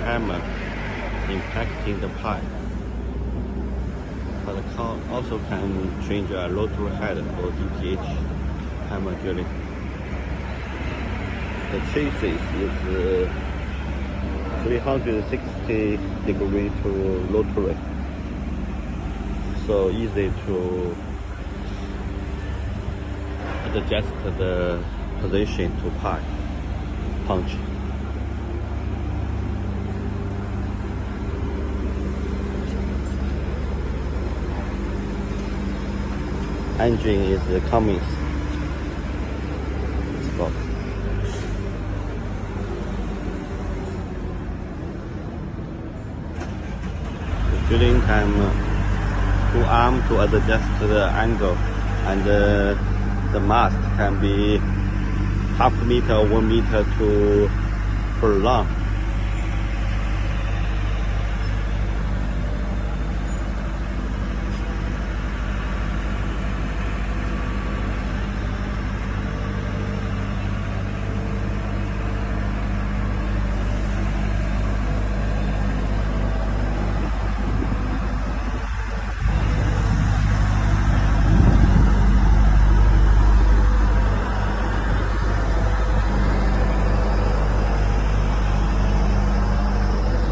hammer impacting the pipe. But the car also can change a rotor head for DTH hammer drilling. The chassis is 360 degree to rotary, so easy to adjust the position to pipe punch. Engine is the Cummins Sport. The drilling can two arm to adjust the angle, and the mast can be half meter, 1 meter to per long.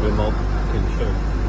Remote control.